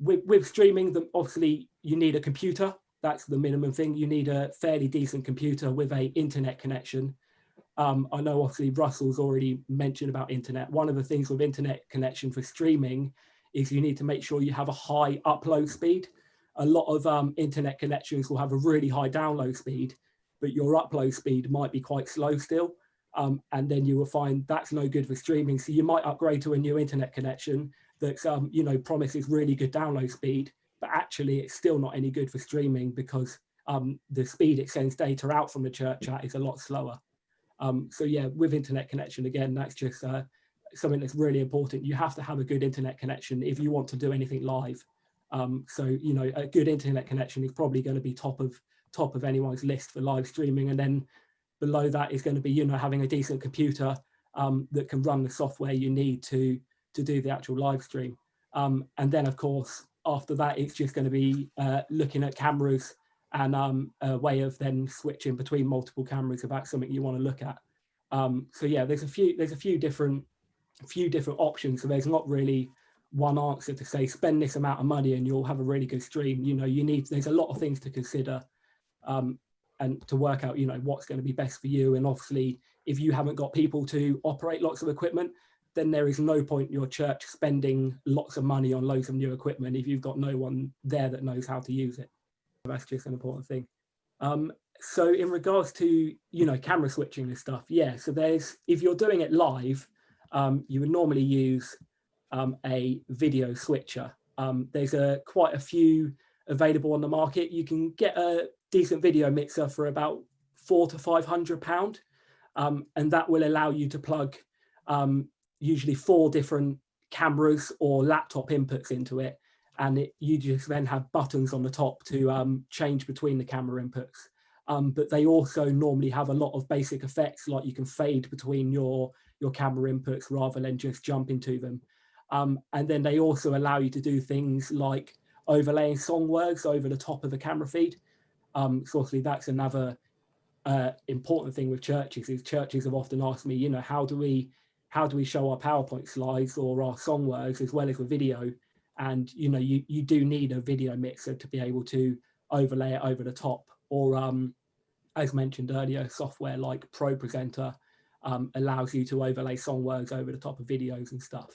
with streaming, obviously you need a computer. That's the minimum thing. You need a fairly decent computer with a internet connection. I know obviously Russell's already mentioned about internet. One of the things with internet connection for streaming is you need to make sure you have a high upload speed. A lot of internet connections will have a really high download speed, but your upload speed might be quite slow still. And then you will find that's no good for streaming. So you might upgrade to a new internet connection that's, you know, promises really good download speed, but actually it's still not any good for streaming because the speed it sends data out from the church at is a lot slower. So yeah, with internet connection, again, that's just something that's really important. You have to have a good internet connection if you want to do anything live. So, you know, a good internet connection is probably going to be top of anyone's list for live streaming. And then below that is going to be, you know, having a decent computer that can run the software you need to do the actual live stream. And then, of course, after that, it's just going to be looking at cameras and a way of then switching between multiple cameras if that's something you want to look at. So yeah, there's a few different options. So there's not really one answer to say spend this amount of money and you'll have a really good stream. You know, there's a lot of things to consider and to work out, you know, what's going to be best for you. And obviously, if you haven't got people to operate lots of equipment, then there is no point in your church spending lots of money on loads of new equipment if you've got no one there that knows how to use it. That's just an important thing. So in regards to, you know, camera switching and stuff, yeah, so if you're doing it live, you would normally use a video switcher. There's quite a few available on the market. You can get a decent video mixer for about £400 to £500, and that will allow you to plug usually 4 different cameras or laptop inputs into it, and you just then have buttons on the top to change between the camera inputs. But they also normally have a lot of basic effects, like you can fade between your camera inputs rather than just jump into them. And then they also allow you to do things like overlaying song words over the top of the camera feed. So obviously that's another important thing with churches, is churches have often asked me, you know, how do we show our PowerPoint slides or our song words as well as a video? And, you know, you do need a video mixer to be able to overlay it over the top, or as mentioned earlier, software like Pro Presenter allows you to overlay song words over the top of videos and stuff.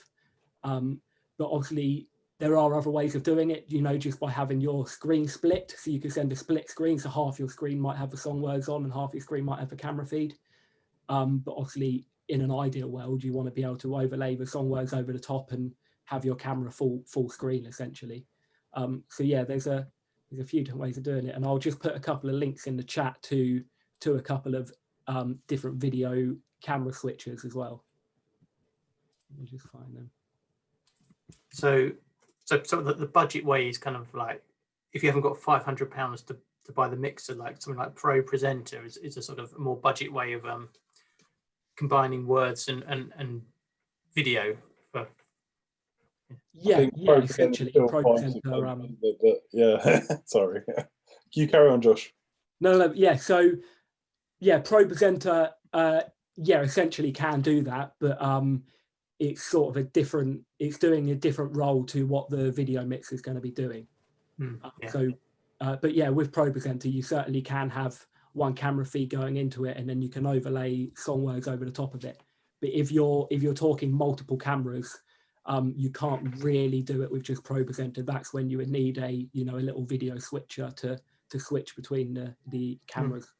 But obviously there are other ways of doing it, you know, just by having your screen split. So you can send a split screen, so half your screen might have the song words on and half your screen might have the camera feed. But obviously in an ideal world, you want to be able to overlay the song words over the top and have your camera full screen essentially. So yeah, there's a few different ways of doing it, and I'll just put a couple of links in the chat to a couple of different video camera switches as well. Let me just find them. So the budget way is kind of like, if you haven't got £500 to buy the mixer, like something like Pro Presenter is a sort of more budget way of combining words and video. For yeah, essentially Pro Presenter. Yeah, sorry. You carry on, Josh. No, yeah. So yeah, Pro Presenter, yeah, essentially can do that, but it's sort of it's doing a different role to what the video mix is going to be doing. Yeah. So, but yeah, with Pro Presenter, you certainly can have one camera feed going into it, and then you can overlay song words over the top of it. But if you're talking multiple cameras, you can't really do it with just Pro Presenter. That's when you would need a little video switcher to switch between the cameras.